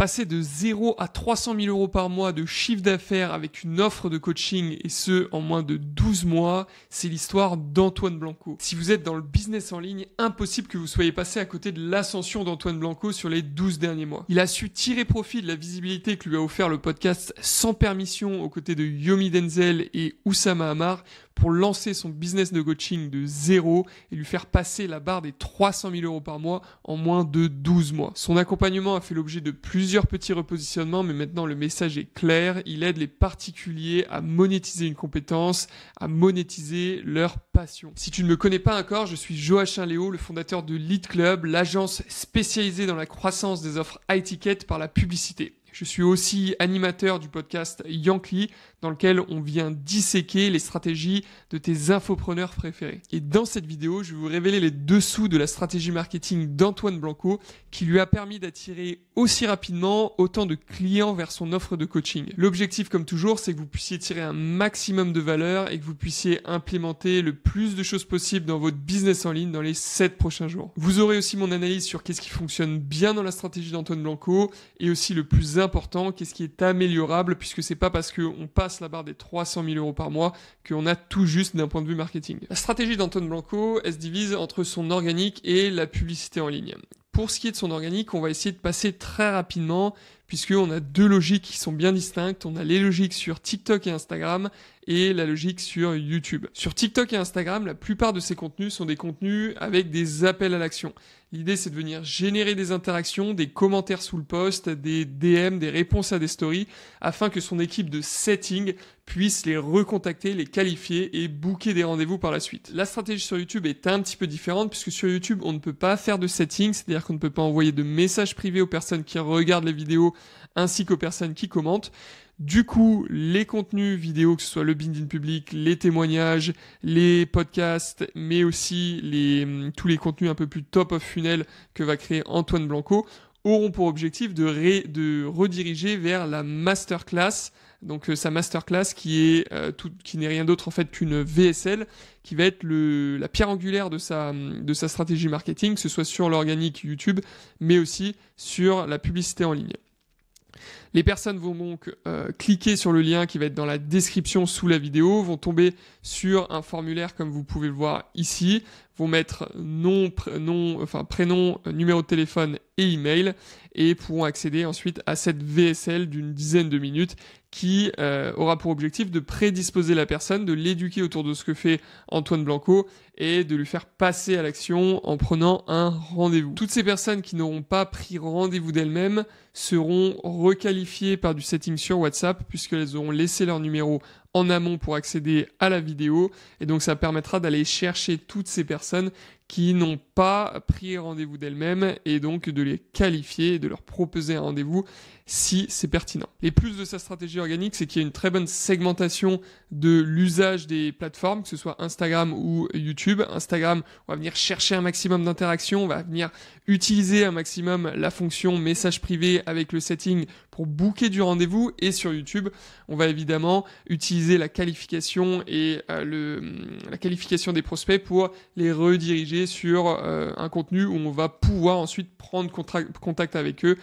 Passer de 0 à 300 000 euros par mois de chiffre d'affaires avec une offre de coaching et ce en moins de 12 mois, c'est l'histoire d'Antoine Blanco. Si vous êtes dans le business en ligne, impossible que vous soyez passé à côté de l'ascension d'Antoine Blanco sur les 12 derniers mois. Il a su tirer profit de la visibilité que lui a offert le podcast Sans Permission aux côtés de Yomi Denzel et Oussama Ammar pour lancer son business de coaching de zéro et lui faire passer la barre des 300 000 euros par mois en moins de 12 mois. Son accompagnement a fait l'objet de plusieurs petits repositionnements, mais maintenant le message est clair. Il aide les particuliers à monétiser une compétence, à monétiser leur passion. Si tu ne me connais pas encore, je suis Joachim Léo, le fondateur de Lead Club, l'agence spécialisée dans la croissance des offres high ticket par la publicité. Je suis aussi animateur du podcast Yankee, dans lequel on vient disséquer les stratégies de tes infopreneurs préférés. Et dans cette vidéo, je vais vous révéler les dessous de la stratégie marketing d'Antoine Blanco qui lui a permis d'attirer aussi rapidement autant de clients vers son offre de coaching. L'objectif, comme toujours, c'est que vous puissiez tirer un maximum de valeur et que vous puissiez implémenter le plus de choses possibles dans votre business en ligne dans les 7 prochains jours. Vous aurez aussi mon analyse sur qu'est-ce qui fonctionne bien dans la stratégie d'Antoine Blanco et aussi le plus important, qu'est-ce qui est améliorable, puisque c'est pas parce qu'on passe la barre des 300 000 euros par mois qu'on a tout juste d'un point de vue marketing. La stratégie d'Antoine Blanco, elle se divise entre son organique et la publicité en ligne. Pour ce qui est de son organique, on va essayer de passer très rapidement puisqu'on a deux logiques qui sont bien distinctes. On a les logiques sur TikTok et Instagram et la logique sur YouTube. Sur TikTok et Instagram, la plupart de ces contenus sont des contenus avec des appels à l'action. L'idée, c'est de venir générer des interactions, des commentaires sous le post, des DM, des réponses à des stories, afin que son équipe de setting puisse les recontacter, les qualifier et booker des rendez-vous par la suite. La stratégie sur YouTube est un petit peu différente puisque sur YouTube, on ne peut pas faire de setting, c'est-à-dire qu'on ne peut pas envoyer de messages privés aux personnes qui regardent les vidéos ainsi qu'aux personnes qui commentent. Du coup, les contenus vidéo, que ce soit le LinkedIn public, les témoignages, les podcasts, mais aussi tous les contenus un peu plus top of funnel que va créer Antoine Blanco, auront pour objectif de rediriger vers la masterclass. Donc sa masterclass qui n'est rien d'autre en fait qu'une VSL, qui va être la pierre angulaire de sa stratégie marketing, que ce soit sur l'organique YouTube, mais aussi sur la publicité en ligne. Les personnes vont donc cliquer sur le lien qui va être dans la description sous la vidéo, vont tomber sur un formulaire comme vous pouvez le voir ici, vont mettre prénom, numéro de téléphone et email et pourront accéder ensuite à cette VSL d'une dizaine de minutes qui aura pour objectif de prédisposer la personne, de l'éduquer autour de ce que fait Antoine Blanco et de lui faire passer à l'action en prenant un rendez-vous. Toutes ces personnes qui n'auront pas pris rendez-vous d'elles-mêmes seront requalifiées par du setting sur WhatsApp puisqu'elles auront laissé leur numéro en amont pour accéder à la vidéo et donc ça permettra d'aller chercher toutes ces personnes qui n'ont pas pris rendez-vous d'elles-mêmes et donc de les qualifier et de leur proposer un rendez-vous si c'est pertinent. Les plus de sa stratégie organique, c'est qu'il y a une très bonne segmentation de l'usage des plateformes, que ce soit Instagram ou YouTube. Instagram, on va venir chercher un maximum d'interactions, on va venir utiliser un maximum la fonction message privé avec le setting pour booker du rendez-vous, et sur YouTube, on va évidemment utiliser la qualification et la qualification des prospects pour les rediriger sur un contenu où on va pouvoir ensuite prendre contact avec eux,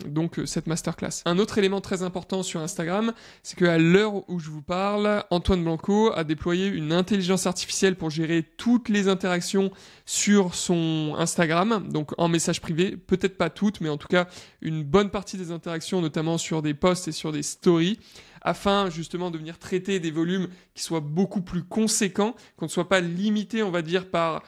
donc cette masterclass. Un autre élément très important sur Instagram, c'est qu'à l'heure où je vous parle, Antoine Blanco a déployé une intelligence artificielle pour gérer toutes les interactions sur son Instagram, donc en message privé, peut-être pas toutes, mais en tout cas une bonne partie des interactions, notamment sur des posts et sur des stories, afin justement de venir traiter des volumes qui soient beaucoup plus conséquents, qu'on ne soit pas limité, on va dire, par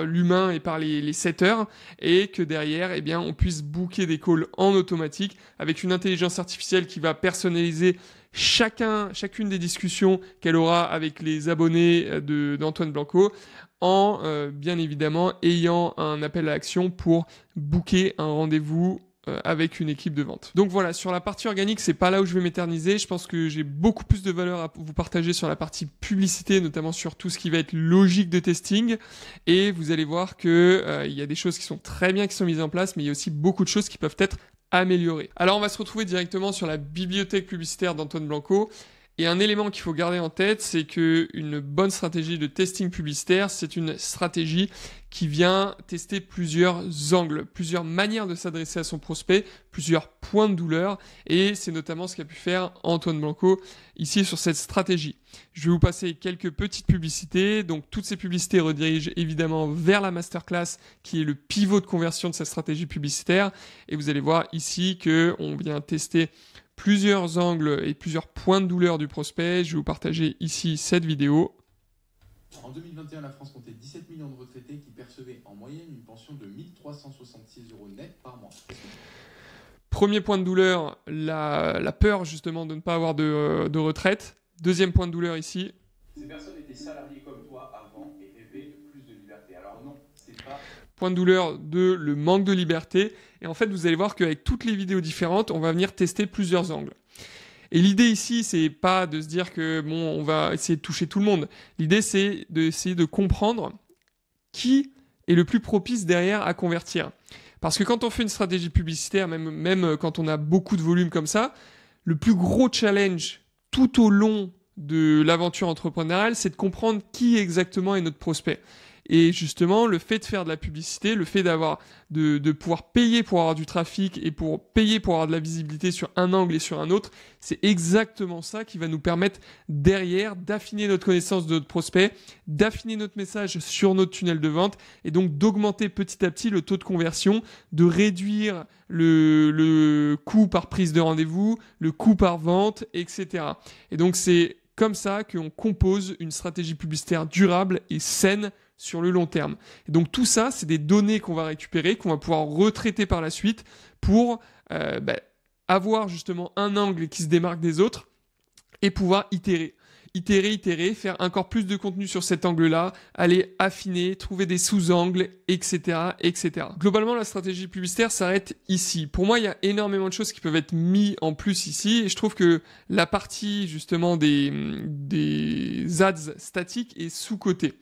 l'humain et par les setters, et que derrière, eh bien, on puisse booker des calls en automatique avec une intelligence artificielle qui va personnaliser chacune des discussions qu'elle aura avec les abonnés d'Antoine Blanco, en bien évidemment ayant un appel à l'action pour booker un rendez-vous avec une équipe de vente. Donc voilà, sur la partie organique, c'est pas là où je vais m'éterniser. Je pense que j'ai beaucoup plus de valeur à vous partager sur la partie publicité, notamment sur tout ce qui va être logique de testing. Et vous allez voir que il y a des choses qui sont très bien, qui sont mises en place, mais il y a aussi beaucoup de choses qui peuvent être améliorées. Alors on va se retrouver directement sur la bibliothèque publicitaire d'Antoine Blanco. Et un élément qu'il faut garder en tête, c'est que une bonne stratégie de testing publicitaire, c'est une stratégie qui vient tester plusieurs angles, plusieurs manières de s'adresser à son prospect, plusieurs points de douleur, et c'est notamment ce qu'a pu faire Antoine Blanco ici sur cette stratégie. Je vais vous passer quelques petites publicités, donc toutes ces publicités redirigent évidemment vers la masterclass qui est le pivot de conversion de cette stratégie publicitaire, et vous allez voir ici que on vient tester plusieurs angles et plusieurs points de douleur du prospect. Je vais vous partager ici cette vidéo. En 2021, la France comptait 17 millions de retraités qui percevaient en moyenne une pension de 1 366 € net par mois. Premier point de douleur, la peur justement de ne pas avoir de retraite. Deuxième point de douleur ici. Ces personnes étaient salariées comme toi avant et rêvaient de plus de liberté. Alors non, c'est pas... Point de douleur de le manque de liberté. Et en fait, vous allez voir qu'avec toutes les vidéos différentes, on va venir tester plusieurs angles. Et l'idée ici, c'est pas de se dire que bon, on va essayer de toucher tout le monde. L'idée, c'est d'essayer de comprendre qui est le plus propice derrière à convertir. Parce que quand on fait une stratégie publicitaire, même quand on a beaucoup de volume comme ça, le plus gros challenge tout au long de l'aventure entrepreneuriale, c'est de comprendre qui exactement est notre prospect. Et justement, le fait de faire de la publicité, le fait de pouvoir payer pour avoir du trafic et pour payer pour avoir de la visibilité sur un angle et sur un autre, c'est exactement ça qui va nous permettre derrière d'affiner notre connaissance de notre prospect, d'affiner notre message sur notre tunnel de vente et donc d'augmenter petit à petit le taux de conversion, de réduire le coût par prise de rendez-vous, le coût par vente, etc. Et donc c'est comme ça qu'on compose une stratégie publicitaire durable et saine sur le long terme. Et donc tout ça, c'est des données qu'on va récupérer, qu'on va pouvoir retraiter par la suite pour avoir justement un angle qui se démarque des autres et pouvoir itérer, faire encore plus de contenu sur cet angle-là, aller affiner, trouver des sous-angles, etc., etc. Globalement, la stratégie publicitaire s'arrête ici. Pour moi, il y a énormément de choses qui peuvent être mises en plus ici, et je trouve que la partie justement des ads statiques est sous-cotée.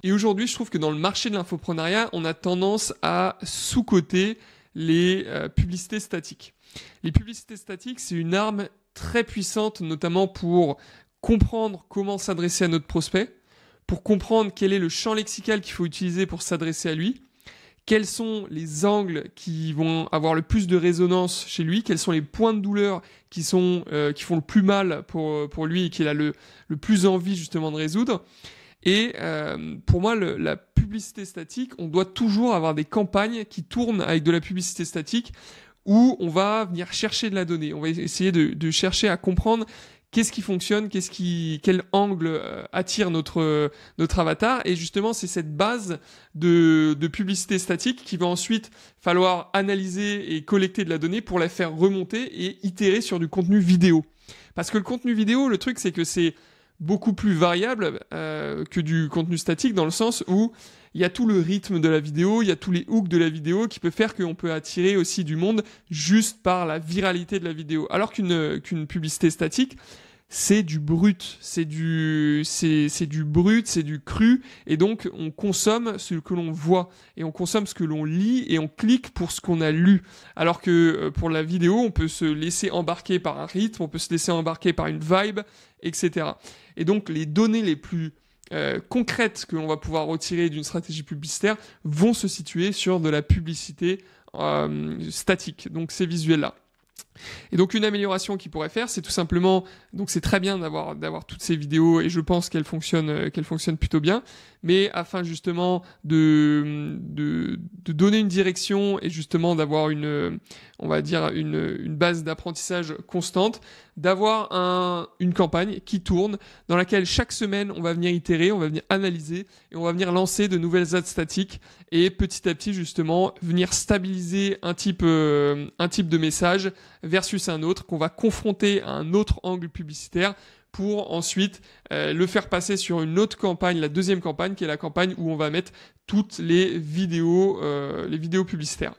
Et aujourd'hui, je trouve que dans le marché de l'infoprenariat, on a tendance à sous-coter les publicités statiques. Les publicités statiques, c'est une arme très puissante, notamment pour comprendre comment s'adresser à notre prospect, pour comprendre quel est le champ lexical qu'il faut utiliser pour s'adresser à lui, quels sont les angles qui vont avoir le plus de résonance chez lui, quels sont les points de douleur qui font le plus mal pour lui et qu'il a le plus envie justement de résoudre. Et pour moi, la publicité statique, on doit toujours avoir des campagnes qui tournent avec de la publicité statique où on va venir chercher de la donnée. On va essayer de chercher à comprendre qu'est-ce qui fonctionne, quel angle attire notre avatar. Et justement, c'est cette base de publicité statique qu'il va ensuite falloir analyser et collecter de la donnée pour la faire remonter et itérer sur du contenu vidéo. Parce que le contenu vidéo, le truc, c'est que c'est beaucoup plus variable que du contenu statique dans le sens où il y a tout le rythme de la vidéo, il y a tous les hooks de la vidéo qui peut faire qu'on peut attirer aussi du monde juste par la viralité de la vidéo. Alors qu'une publicité statique, c'est du brut, c'est du brut, c'est du cru, et donc on consomme ce que l'on voit, et on consomme ce que l'on lit, et on clique pour ce qu'on a lu. Alors que pour la vidéo, on peut se laisser embarquer par un rythme, on peut se laisser embarquer par une vibe, etc. Et donc les données les plus concrètes que l'on va pouvoir retirer d'une stratégie publicitaire vont se situer sur de la publicité statique, donc ces visuels-là. Et donc une amélioration qu'il pourrait faire, c'est tout simplement, donc c'est très bien d'avoir toutes ces vidéos et je pense qu'elles fonctionnent plutôt bien, mais afin justement de donner une direction et justement d'avoir une base d'apprentissage constante, d'avoir une campagne qui tourne dans laquelle chaque semaine on va venir itérer, on va venir analyser et on va venir lancer de nouvelles ads statiques et petit à petit justement venir stabiliser un type de message versus un autre qu'on va confronter à un autre angle publicitaire pour ensuite le faire passer sur une autre campagne, la deuxième campagne qui est la campagne où on va mettre toutes les vidéos publicitaires.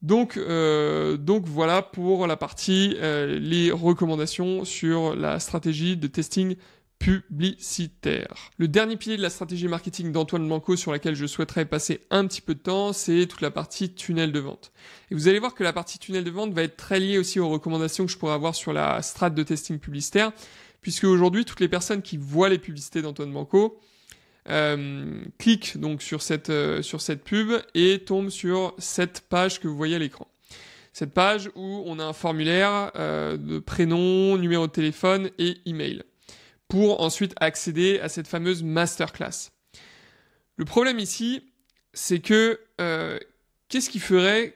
Donc voilà pour la partie les recommandations sur la stratégie de testing publicitaire. Le dernier pilier de la stratégie marketing d'Antoine Blanco sur laquelle je souhaiterais passer un petit peu de temps, c'est toute la partie tunnel de vente. Et vous allez voir que la partie tunnel de vente va être très liée aussi aux recommandations que je pourrais avoir sur la strate de testing publicitaire, puisque aujourd'hui, toutes les personnes qui voient les publicités d'Antoine Blanco cliquent donc sur cette pub et tombent sur cette page que vous voyez à l'écran. Cette page où on a un formulaire de prénom, numéro de téléphone et email pour ensuite accéder à cette fameuse masterclass. Le problème ici, c'est que qu'est-ce qui ferait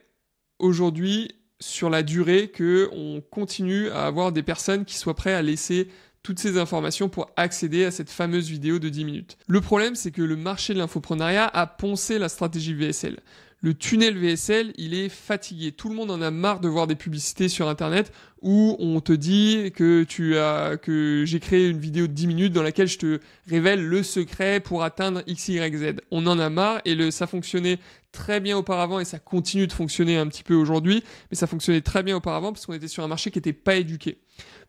aujourd'hui sur la durée qu'on continue à avoir des personnes qui soient prêtes à laisser toutes ces informations pour accéder à cette fameuse vidéo de 10 minutes. Le problème, c'est que le marché de l'infoprenariat a poncé la stratégie VSL. Le tunnel VSL, il est fatigué. Tout le monde en a marre de voir des publicités sur Internet où on te dit que j'ai créé une vidéo de 10 minutes dans laquelle je te révèle le secret pour atteindre X, Y, Z. On en a marre et ça fonctionnait très bien auparavant et ça continue de fonctionner un petit peu aujourd'hui, mais ça fonctionnait très bien auparavant parce qu'on était sur un marché qui n'était pas éduqué.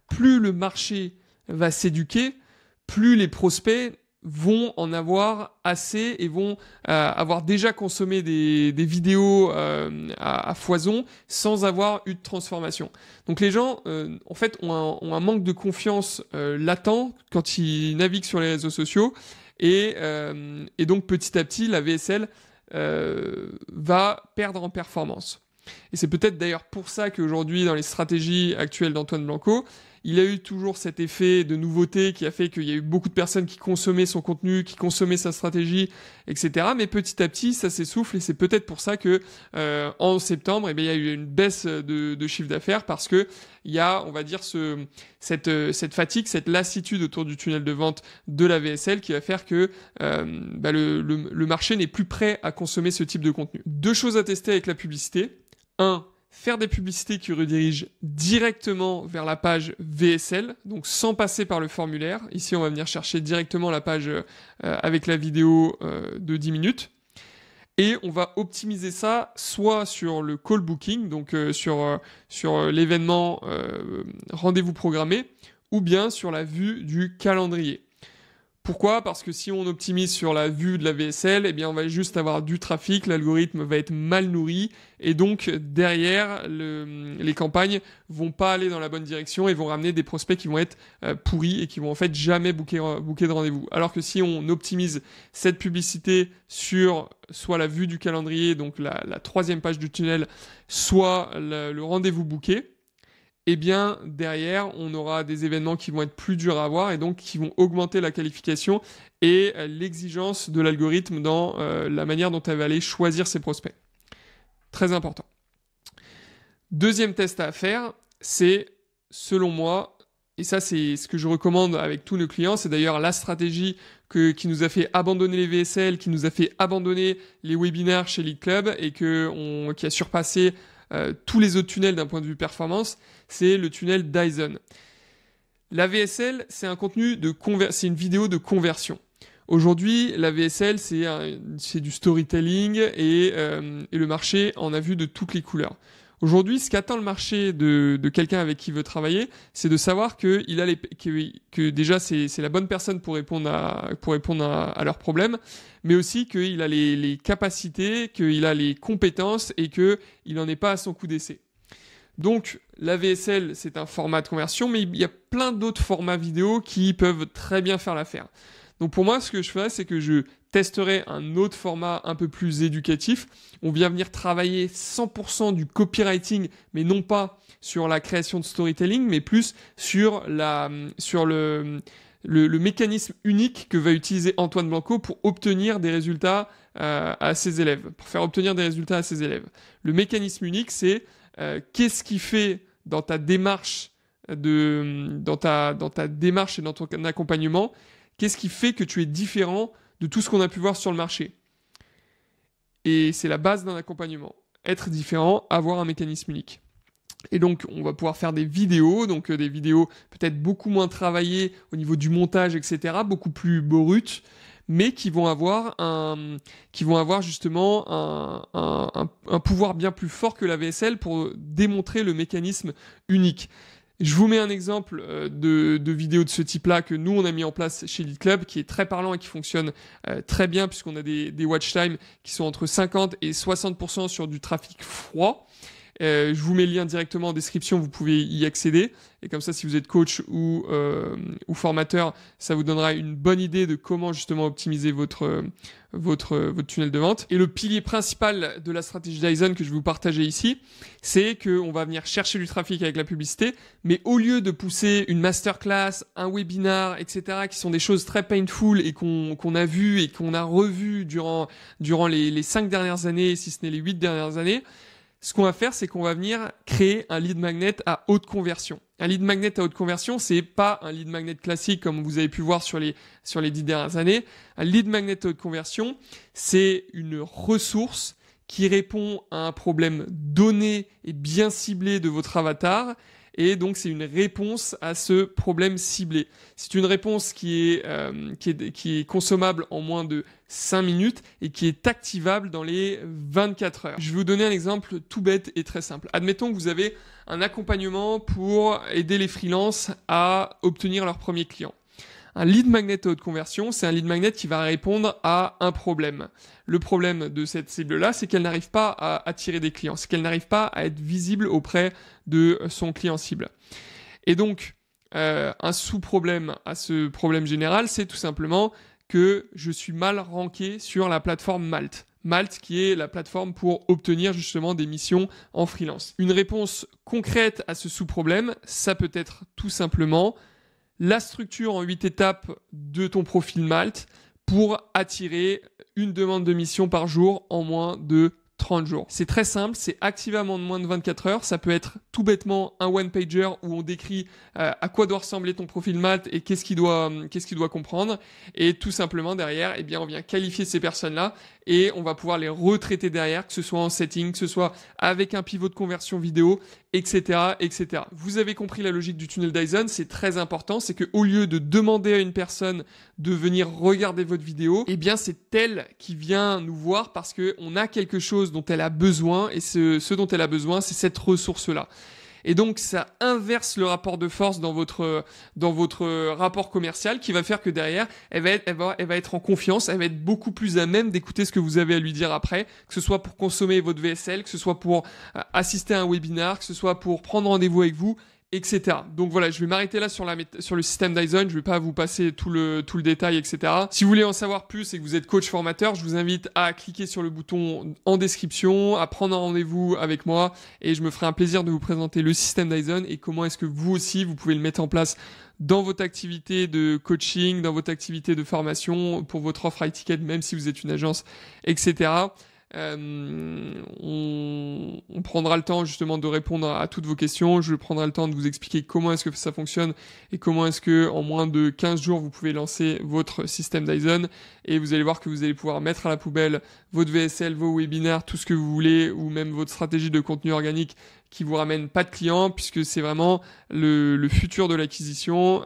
Plus le marché va s'éduquer, plus les prospects vont en avoir assez et vont avoir déjà consommé des vidéos à foison sans avoir eu de transformation. Donc les gens, en fait, ont un manque de confiance latent quand ils naviguent sur les réseaux sociaux et donc petit à petit, la VSL va perdre en performance. Et c'est peut-être d'ailleurs pour ça qu'aujourd'hui, dans les stratégies actuelles d'Antoine Blanco, il a eu toujours cet effet de nouveauté qui a fait qu'il y a eu beaucoup de personnes qui consommaient son contenu, qui consommaient sa stratégie, etc. Mais petit à petit, ça s'essouffle et c'est peut-être pour ça que en septembre, il y a eu une baisse de chiffre d'affaires parce que il y a, on va dire, cette fatigue, cette lassitude autour du tunnel de vente de la VSL qui va faire que le marché n'est plus prêt à consommer ce type de contenu. Deux choses à tester avec la publicité. 1. Faire des publicités qui redirigent directement vers la page VSL, donc sans passer par le formulaire. Ici, on va venir chercher directement la page avec la vidéo de 10 minutes. Et on va optimiser ça soit sur le call booking, donc sur l'événement rendez-vous programmé, ou bien sur la vue du calendrier. Pourquoi ? Parce que si on optimise sur la vue de la VSL, eh bien on va juste avoir du trafic, l'algorithme va être mal nourri et donc derrière les campagnes vont pas aller dans la bonne direction et vont ramener des prospects qui vont être pourris et qui vont en fait jamais booker de rendez-vous. Alors que si on optimise cette publicité sur soit la vue du calendrier, donc la troisième page du tunnel, soit le rendez-vous booké, eh bien, derrière, on aura des événements qui vont être plus durs à avoir et donc qui vont augmenter la qualification et l'exigence de l'algorithme dans la manière dont elle va aller choisir ses prospects. Très important. Deuxième test à faire, c'est, selon moi, et ça c'est ce que je recommande avec tous nos clients, c'est d'ailleurs la stratégie qui nous a fait abandonner les VSL, qui nous a fait abandonner les webinaires chez Lead Club et qui a surpassé tous les autres tunnels d'un point de vue performance, c'est le tunnel Dyson. La VSL, c'est un contenu c'est une vidéo de conversion. Aujourd'hui, la VSL, c'est du storytelling et le marché en a vu de toutes les couleurs. Aujourd'hui, ce qu'attend le marché de quelqu'un avec qui il veut travailler, c'est de savoir que déjà c'est la bonne personne pour répondre à leurs problèmes, mais aussi qu'il a les capacités, qu'il a les compétences et qu'il n'en est pas à son coup d'essai. Donc, la VSL, c'est un format de conversion, mais il y a plein d'autres formats vidéo qui peuvent très bien faire l'affaire. Donc pour moi, ce que je ferais, c'est que je testerai un autre format un peu plus éducatif. On vient venir travailler 100% du copywriting, mais non pas sur la création de storytelling, mais plus sur le mécanisme unique que va utiliser Antoine Blanco pour obtenir des résultats à ses élèves, pour faire obtenir des résultats à ses élèves. Le mécanisme unique, c'est qu'est-ce qui fait dans ta démarche dans ta démarche et dans ton accompagnement, qu'est-ce qui fait que tu es différent de tout ce qu'on a pu voir sur le marché? Et c'est la base d'un accompagnement. Être différent, avoir un mécanisme unique. Et donc, on va pouvoir faire des vidéos, donc des vidéos peut-être beaucoup moins travaillées au niveau du montage, etc., beaucoup plus brutes, mais qui vont avoir justement un pouvoir bien plus fort que la VSL pour démontrer le mécanisme unique. Je vous mets un exemple de vidéo de ce type-là que nous, on a mis en place chez Lead Club, qui est très parlant et qui fonctionne très bien, puisqu'on a des watch time qui sont entre 50 et 60% sur du trafic froid. Je vous mets le lien directement en description, vous pouvez y accéder. Et comme ça, si vous êtes coach ou formateur, ça vous donnera une bonne idée de comment justement optimiser votre tunnel de vente. Et le pilier principal de la stratégie Dyson que je vais vous partager ici, c'est qu'on va venir chercher du trafic avec la publicité, mais au lieu de pousser une masterclass, un webinar, etc., qui sont des choses très painful et qu'on a vu et qu'on a revu durant les 5 dernières années, si ce n'est les 8 dernières années, ce qu'on va faire, c'est qu'on va venir créer un lead magnet à haute conversion. Un lead magnet à haute conversion, c'est pas un lead magnet classique comme vous avez pu voir sur les 10 dernières années. Un lead magnet à haute conversion, c'est une ressource qui répond à un problème donné et bien ciblé de votre avatar. Et donc, c'est une réponse à ce problème ciblé. C'est une réponse qui est consommable en moins de 5 minutes et qui est activable dans les 24 heures. Je vais vous donner un exemple tout bête et très simple. Admettons que vous avez un accompagnement pour aider les freelances à obtenir leur premier client. Un lead magnet à haute conversion, c'est un lead magnet qui va répondre à un problème. Le problème de cette cible-là, c'est qu'elle n'arrive pas à attirer des clients, c'est qu'elle n'arrive pas à être visible auprès de son client cible. Et donc, un sous-problème à ce problème général, c'est tout simplement que je suis mal ranké sur la plateforme Malte. Malte qui est la plateforme pour obtenir justement des missions en freelance. Une réponse concrète à ce sous-problème, ça peut être tout simplement la structure en 8 étapes de ton profil Malte pour attirer une demande de mission par jour en moins de 30 jours. C'est très simple, c'est activable en moins de 24 heures. Ça peut être tout bêtement un one-pager où on décrit à quoi doit ressembler ton profil Malte et qu'est-ce qu'il doit comprendre. Et tout simplement derrière, eh bien, on vient qualifier ces personnes-là et on va pouvoir les retraiter derrière, que ce soit en setting, que ce soit avec un pivot de conversion vidéo, etc., etc. Vous avez compris la logique du tunnel Dyson, c'est très important, c'est qu'au lieu de demander à une personne de venir regarder votre vidéo, eh bien, c'est elle qui vient nous voir parce qu'on a quelque chose dont elle a besoin et ce dont elle a besoin, c'est cette ressource-là. Et donc, ça inverse le rapport de force dans votre rapport commercial qui va faire que derrière, elle va être en confiance, elle va être beaucoup plus à même d'écouter ce que vous avez à lui dire après, que ce soit pour consommer votre VSL, que ce soit pour assister à un webinar, que ce soit pour prendre rendez-vous avec vous, etc. Donc voilà, je vais m'arrêter là sur le système Dyson, je vais pas vous passer tout le détail, etc. Si vous voulez en savoir plus et que vous êtes coach formateur, je vous invite à cliquer sur le bouton en description, à prendre un rendez-vous avec moi et je me ferai un plaisir de vous présenter le système Dyson et comment est-ce que vous aussi, vous pouvez le mettre en place dans votre activité de coaching, dans votre activité de formation, pour votre offre high ticket, même si vous êtes une agence, etc. On prendra le temps justement de répondre à toutes vos questions. Je prendrai le temps de vous expliquer comment est-ce que ça fonctionne et comment est-ce que en moins de 15 jours vous pouvez lancer votre système Dyson et vous allez voir que vous allez pouvoir mettre à la poubelle votre VSL, vos webinaires, tout ce que vous voulez ou même votre stratégie de contenu organique qui vous ramène pas de clients puisque c'est vraiment le futur de l'acquisition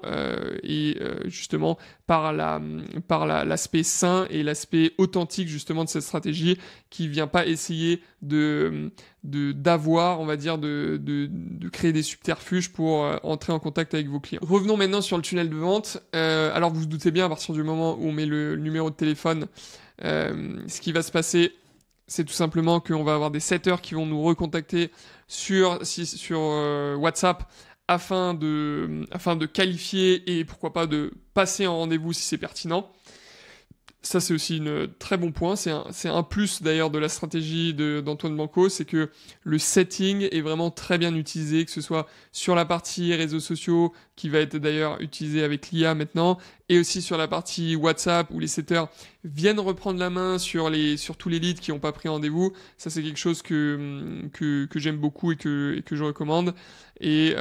et justement par l'aspect sain et l'aspect authentique justement de cette stratégie qui vient pas essayer d'avoir, on va dire, de créer des subterfuges pour entrer en contact avec vos clients. Revenons maintenant sur le tunnel de vente. Alors vous vous doutez bien à partir du moment où on met le numéro de téléphone, ce qui va se passer, c'est tout simplement qu'on va avoir des setters qui vont nous recontacter sur WhatsApp afin de qualifier et pourquoi pas de passer en rendez-vous si c'est pertinent. Ça, c'est aussi un très bon point. C'est un plus d'ailleurs de la stratégie d'Antoine Blanco, c'est que le setting est vraiment très bien utilisé, que ce soit sur la partie réseaux sociaux, qui va être d'ailleurs utilisé avec l'IA maintenant, et aussi sur la partie WhatsApp où les setters viennent reprendre la main sur tous les leads qui n'ont pas pris rendez-vous. Ça, c'est quelque chose que j'aime beaucoup et que je recommande. Et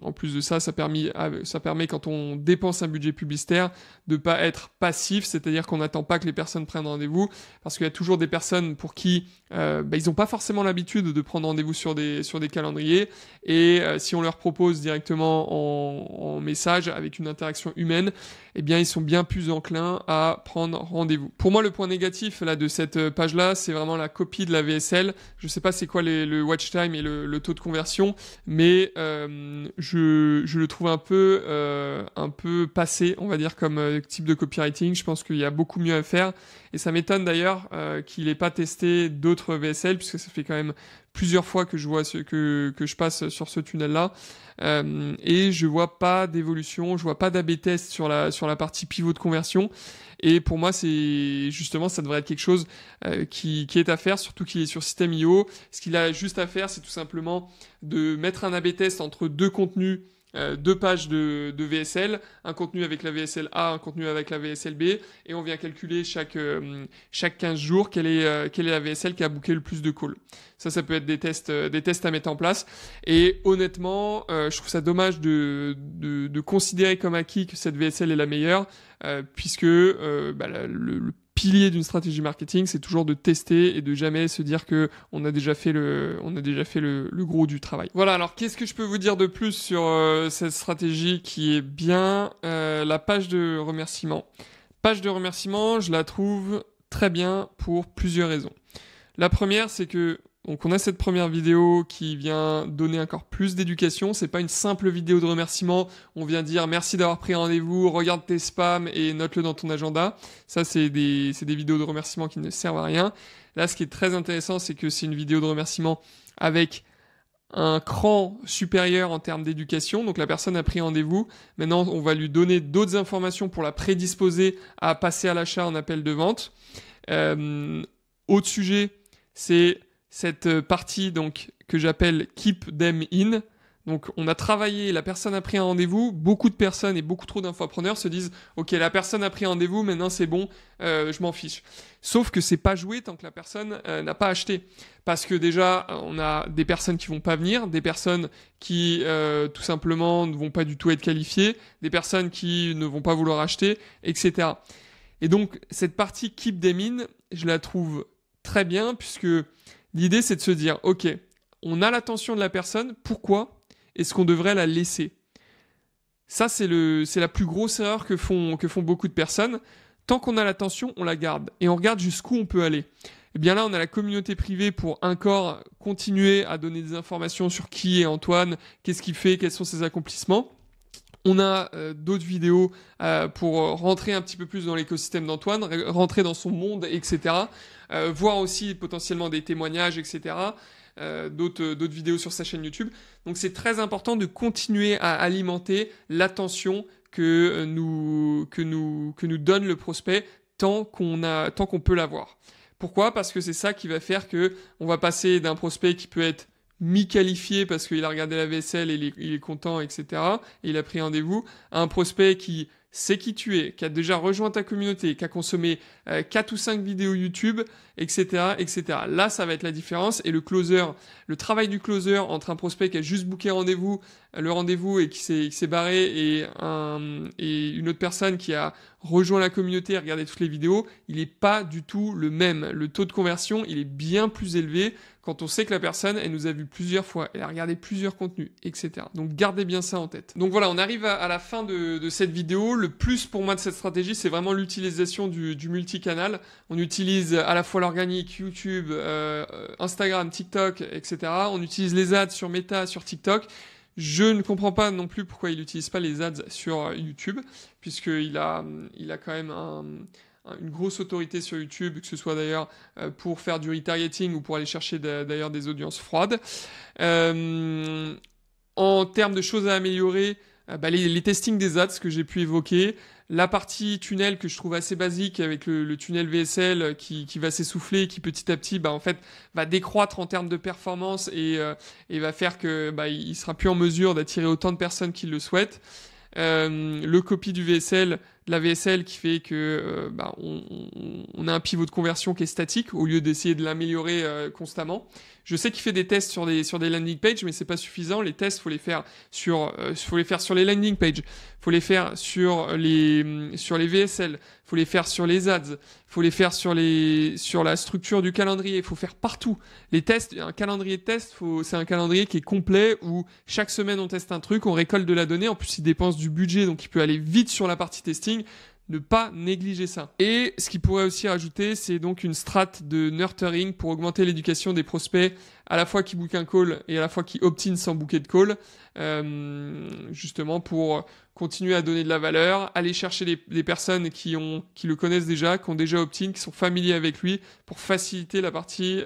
en plus de ça, ça permet quand on dépense un budget publicitaire de pas être passif, c'est-à-dire qu'on n'attend pas que les personnes prennent rendez-vous, parce qu'il y a toujours des personnes pour qui ils n'ont pas forcément l'habitude de prendre rendez-vous sur des calendriers, et si on leur propose directement en message avec une interaction humaine, eh bien ils sont bien plus enclins à prendre rendez-vous. Pour moi, le point négatif là de cette page-là, c'est vraiment la copie de la VSL. Je sais pas c'est quoi le watch time et le taux de conversion, mais je le trouve un peu passé, on va dire, comme type de copywriting. Je pense qu'il y a beaucoup mieux à faire, et ça m'étonne d'ailleurs qu'il n'ait pas testé d'autres VSL, puisque ça fait quand même plusieurs fois que que je passe sur ce tunnel-là. Et je vois pas d'évolution, je vois pas d'A/B test sur la partie pivot de conversion. Et pour moi, c'est justement, ça devrait être quelque chose qui est à faire, surtout qu'il est sur System.io. Ce qu'il a juste à faire, c'est tout simplement de mettre un A/B test entre deux contenus, deux pages de VSL, un contenu avec la VSL A, un contenu avec la VSL B, et on vient calculer chaque 15 jours quelle est la VSL qui a booké le plus de calls. Ça peut être des tests à mettre en place. Et honnêtement, je trouve ça dommage de considérer comme acquis que cette VSL est la meilleure, puisque le pilier d'une stratégie marketing, c'est toujours de tester et de jamais se dire que on a déjà fait le gros du travail. Voilà, alors qu'est-ce que je peux vous dire de plus sur cette stratégie qui est bien la page de remerciement. Page de remerciement, je la trouve très bien pour plusieurs raisons. La première, c'est que donc on a cette première vidéo qui vient donner encore plus d'éducation. C'est pas une simple vidéo de remerciement. On vient dire merci d'avoir pris rendez-vous, regarde tes spams et note-le dans ton agenda. Ça, c'est des vidéos de remerciement qui ne servent à rien. Là, ce qui est très intéressant, c'est que c'est une vidéo de remerciement avec un cran supérieur en termes d'éducation. Donc la personne a pris rendez-vous. Maintenant, on va lui donner d'autres informations pour la prédisposer à passer à l'achat en appel de vente. Autre sujet, c'est cette partie donc que j'appelle Keep Them In. Donc on a travaillé, la personne a pris un rendez-vous, beaucoup de personnes et beaucoup trop d'infopreneurs se disent ok, la personne a pris rendez-vous, maintenant c'est bon, je m'en fiche. Sauf que c'est pas joué tant que la personne n'a pas acheté. Parce que déjà, on a des personnes qui vont pas venir, des personnes qui tout simplement ne vont pas du tout être qualifiées, des personnes qui ne vont pas vouloir acheter, etc. Et donc cette partie Keep Them In, je la trouve très bien puisque l'idée, c'est de se dire, ok, on a l'attention de la personne, pourquoi est-ce qu'on devrait la laisser ? Ça, c'est la plus grosse erreur que font beaucoup de personnes. Tant qu'on a l'attention, on la garde. Et on regarde jusqu'où on peut aller. Et bien là, on a la communauté privée pour encore continuer à donner des informations sur qui est Antoine, qu'est-ce qu'il fait, quels sont ses accomplissements. On a d'autres vidéos pour rentrer un petit peu plus dans l'écosystème d'Antoine, rentrer dans son monde, etc. Voir aussi potentiellement des témoignages, etc. D'autres vidéos sur sa chaîne YouTube. Donc c'est très important de continuer à alimenter l'attention que nous donne le prospect tant qu'on peut l'avoir. Pourquoi ? Parce que c'est ça qui va faire que on va passer d'un prospect qui peut être mi-qualifié parce qu'il a regardé la VSL et il est content, etc. et il a pris rendez-vous, à un prospect qui sait qui tu es, qui a déjà rejoint ta communauté, qui a consommé 4 ou 5 vidéos YouTube, etc., etc. Là, ça va être la différence. Et le travail du closer entre un prospect qui a juste booké le rendez-vous et qui s'est barré et une autre personne qui a rejoint la communauté et regardé toutes les vidéos, il n'est pas du tout le même. Le taux de conversion, il est bien plus élevé quand on sait que la personne, elle nous a vu plusieurs fois, elle a regardé plusieurs contenus, etc. Donc gardez bien ça en tête. Donc voilà, on arrive à la fin de cette vidéo. Le plus pour moi de cette stratégie, c'est vraiment l'utilisation du multicanal. On utilise à la fois l'organique, YouTube, Instagram, TikTok, etc. On utilise les ads sur Meta, sur TikTok. Je ne comprends pas non plus pourquoi il n'utilise pas les ads sur YouTube, puisqu'il a quand même une grosse autorité sur YouTube, que ce soit d'ailleurs pour faire du retargeting ou pour aller chercher d'ailleurs des audiences froides. En termes de choses à améliorer, les testings des ads que j'ai pu évoquer, la partie tunnel que je trouve assez basique avec le tunnel VSL qui va s'essouffler, qui petit à petit en fait va décroître en termes de performance et va faire que il sera plus en mesure d'attirer autant de personnes qui le souhaitent. Le copy du VSL, de la VSL qui fait que on a un pivot de conversion qui est statique au lieu d'essayer de l'améliorer constamment. Je sais qu'il fait des tests sur des landing pages, mais c'est pas suffisant. Les tests, faut les faire sur les landing pages, faut les faire sur les VSL, faut les faire sur les ads, faut les faire sur la structure du calendrier. Il faut faire partout les tests. Un calendrier de tests, c'est un calendrier qui est complet où chaque semaine on teste un truc, on récolte de la donnée. En plus, il dépense du budget, donc il peut aller vite sur la partie testing. ne pas négliger ça. Et ce qu'il pourrait aussi rajouter, c'est donc une strate de nurturing pour augmenter l'éducation des prospects, à la fois qui bookent un call et à la fois qui opt-in sans booker de call, justement pour continuer à donner de la valeur, aller chercher des personnes qui le connaissent déjà, qui ont déjà opt-in, qui sont familiers avec lui, pour faciliter la partie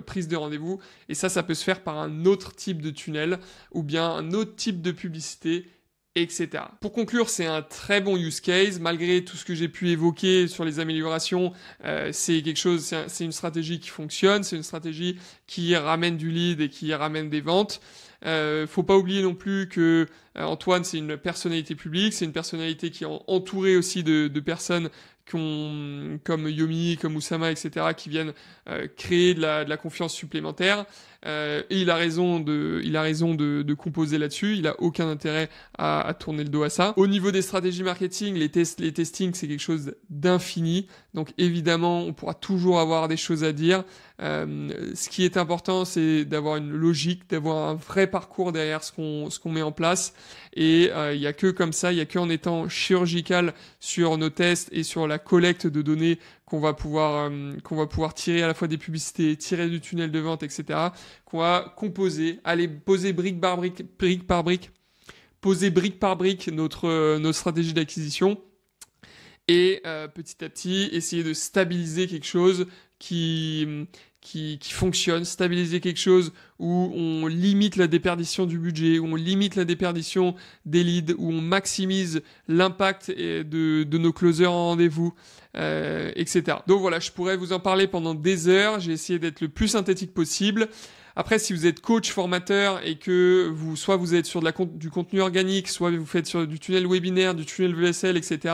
prise de rendez-vous. Et ça peut se faire par un autre type de tunnel, ou bien un autre type de publicité, etc. Pour conclure, c'est un très bon use case, malgré tout ce que j'ai pu évoquer sur les améliorations. C'est une stratégie qui fonctionne, c'est une stratégie qui ramène du lead et qui ramène des ventes. Faut pas oublier non plus que Antoine, c'est une personnalité publique, c'est une personnalité qui est entourée aussi de personnes comme Yomi, comme Oussama, etc., qui viennent créer de la confiance supplémentaire. Et il a raison de composer là-dessus. Il a aucun intérêt à tourner le dos à ça. Au niveau des stratégies marketing, les testings, c'est quelque chose d'infini. Donc évidemment, on pourra toujours avoir des choses à dire. Ce qui est important, c'est d'avoir une logique, d'avoir un vrai parcours derrière ce qu'on met en place. Et il y a que comme ça, il y a que en étant chirurgical sur nos tests et sur la collecte de données qu'on va pouvoir tirer à la fois des publicités, tirer du tunnel de vente, etc., qu'on va composer, aller poser brique par brique, notre stratégie d'acquisition, et petit à petit essayer de stabiliser quelque chose qui fonctionne, stabiliser quelque chose où on limite la déperdition du budget, où on limite la déperdition des leads, où on maximise l'impact de nos closers en rendez-vous, etc. Donc voilà, je pourrais vous en parler pendant des heures. J'ai essayé d'être le plus synthétique possible. Après, si vous êtes coach, formateur et que soit vous êtes sur du contenu organique, soit vous faites sur du tunnel webinaire, du tunnel VSL, etc.,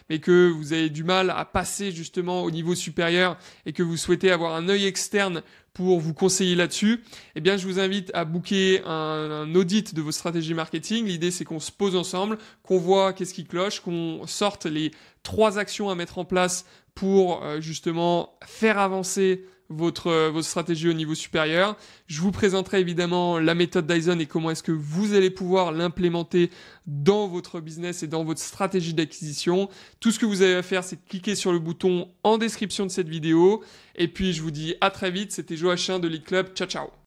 mais que vous avez du mal à passer justement au niveau supérieur et que vous souhaitez avoir un œil externe pour vous conseiller là-dessus, eh bien, je vous invite à booker un audit de vos stratégies marketing. L'idée, c'est qu'on se pose ensemble, qu'on voit qu'est-ce qui cloche, qu'on sorte les 3 actions à mettre en place pour justement faire avancer votre stratégie au niveau supérieur. Je vous présenterai évidemment la méthode Dyson et comment est-ce que vous allez pouvoir l'implémenter dans votre business et dans votre stratégie d'acquisition. Tout ce que vous avez à faire, c'est de cliquer sur le bouton en description de cette vidéo. Et puis, je vous dis à très vite. C'était Joachim de Lead Club. Ciao, ciao.